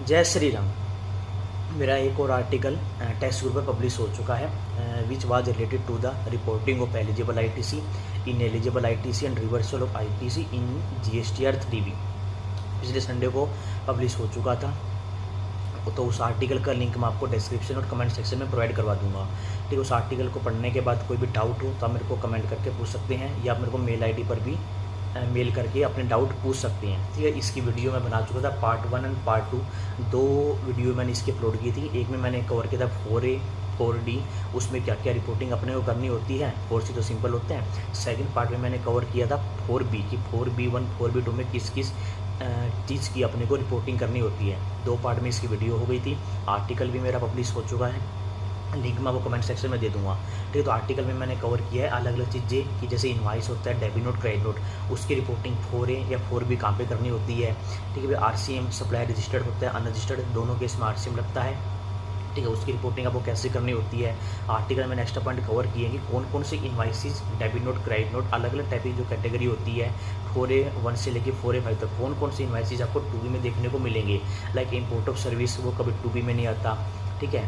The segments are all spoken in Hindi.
जय श्री राम। मेरा एक और आर्टिकल टेक्स्ट ग्रुप में पब्लिश हो चुका है which was related to the reporting of eligible ITC in eligible ITC and reversal of ITC in GSTR 3B। पिछले संडे को पब्लिश हो चुका था, तो उस आर्टिकल का लिंक मैं आपको डिस्क्रिप्शन और कमेंट सेक्शन में प्रोवाइड करवा दूंगा। ठीक है, उस आर्टिकल को पढ़ने के बाद कोई भी डाउट हो तो आप मेरे को कमेंट करके पूछ सकते हैं, या आप मेरे को मेल आईडी पर भी मेल करके अपने डाउट पूछ सकते हैं। ठीक है, इसकी वीडियो मैं बना चुका था पार्ट 1 एंड पार्ट 2, दो वीडियो मैंने इसकी अपलोड की थी। एक में मैंने कवर किया था 4A 4D, उसमें क्या क्या रिपोर्टिंग अपने को करनी होती है। 4C तो सिंपल होते हैं। सेकंड पार्ट में मैंने कवर किया था 4B कि 4B1 4B2 में किस किस चीज़ की अपने को रिपोर्टिंग करनी होती है। दो पार्ट में इसकी वीडियो हो गई थी। आर्टिकल भी मेरा पब्लिश हो चुका है, लिंक मैं वो कमेंट सेक्शन में दे दूंगा। ठीक है, तो आर्टिकल में मैंने कवर किया है अलग अलग चीज़ें कि जैसे इनवाइस होता है, डेबिट नोट, क्रेडिट नोट, उसकी रिपोर्टिंग 4A या 4B कहाँ पे करनी होती है। ठीक है, RCM सप्लायर रजिस्टर्ड होता है, अनरजिस्टर्ड, दोनों केस में RCM लगता है। ठीक है, उसकी रिपोर्टिंग आपको कैसे करनी होती है। आर्टिकल में नेक्स्ट पॉइंट कवर किए कि कौन कौन से invoices, debit note, credit note, अलग अलग टाइप की जो कैटेगरी होती है 4A1 से लेकर 4A5 तक कौन कौन से इनवाइसेस आपको 2B में देखने को मिलेंगे। लाइक इम्पोर्ट ऑफ सर्विस वो कभी 2B में नहीं आता। ठीक है,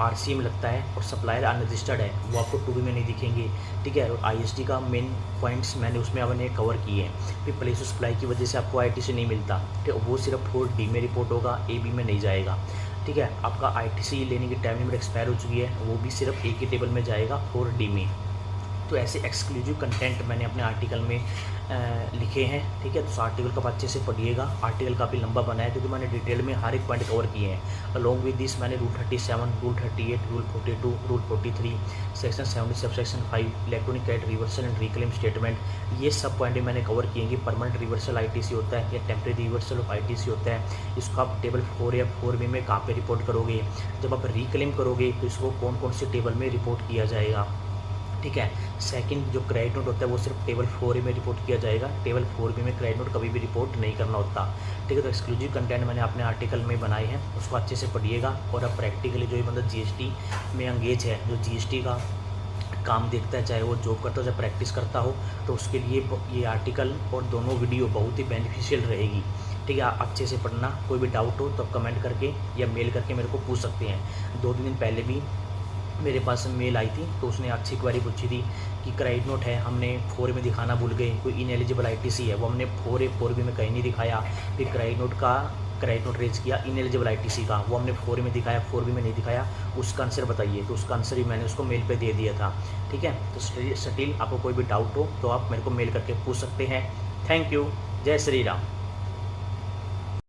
RCM लगता है, और सप्लायर अनरजिस्टर्ड है वो आपको 2B में नहीं दिखेंगे। ठीक है, और ISD का मेन पॉइंट्स मैंने उसमें अपने कवर किए हैं। फिर प्लेस ऑफ सप्लाई की वजह से आपको ITC नहीं मिलता। ठीक है, वो सिर्फ 4D में रिपोर्ट होगा, AB में नहीं जाएगा। ठीक है, आपका ITC लेने की टाइम लिमिट एक्सपायर हो चुकी है, वो भी सिर्फ एक ही टेबल में जाएगा 4D में। तो ऐसे एक्सक्लूसिव कंटेंट मैंने अपने आर्टिकल में लिखे हैं। ठीक है, तो उस आर्टिकल को आप अच्छे से पढ़िएगा। आर्टिकल काफ़ी लंबा बना है क्योंकि मैंने डिटेल में हर एक पॉइंट कवर किए हैं। अलॉन्ग विद दिस मैंने rule 37, rule 38, rule 42, rule 43, section 70 subsection 5, electronic credit reversal and reclaim statement, ये सब पॉइंट मैंने कवर किए हैं कि परमानेंट रिवर्सल ITC होता है या टेम्परेरी रिवर्सल ऑफ ITC होता है। इसको आप टेबल 4 या 4B में कहाँ पे रिपोर्ट करोगे। जब आप रिक्लेम करोगे तो इसको कौन कौन से टेबल में रिपोर्ट किया जाएगा। ठीक है, सेकंड जो क्रेडिट नोट होता है वो सिर्फ टेबल 4A में रिपोर्ट किया जाएगा। टेबल 4B में क्रेडिट नोट कभी भी रिपोर्ट नहीं करना होता। ठीक है, तो एक्सक्लूसिव कंटेंट मैंने अपने आर्टिकल में बनाए हैं, उसको अच्छे से पढ़िएगा। और अब प्रैक्टिकली जो ये बंदा GST में एंगेज है, जो GST का काम देखता है, चाहे वो जॉब करता हो चाहे प्रैक्टिस करता हो, तो उसके लिए ये आर्टिकल और दोनों वीडियो बहुत ही बेनिफिशियल रहेगी। ठीक है, आप अच्छे से पढ़ना। कोई भी डाउट हो तो आप कमेंट करके या मेल करके मेरे को पूछ सकते हैं। 2 दिन पहले भी मेरे पास मेल आई थी, तो उसने अच्छी क्वेरी पूछी थी कि क्रेडिट नोट है हमने 4A में दिखाना भूल गए, कोई इनएलिजिबल ITC है वो हमने 4A 4B में कहीं नहीं दिखाया। फिर क्रेडिट नोट रेज किया इनएलिजिबल ITC का, वो हमने 4A में दिखाया, 4B में नहीं दिखाया, उसका आंसर बताइए। तो उसका आंसर भी मैंने उसको मेल पे दे दिया था। ठीक है, तो स्टिल आपको कोई भी डाउट हो तो आप मेरे को मेल करके पूछ सकते हैं। Thank you. जय श्री राम।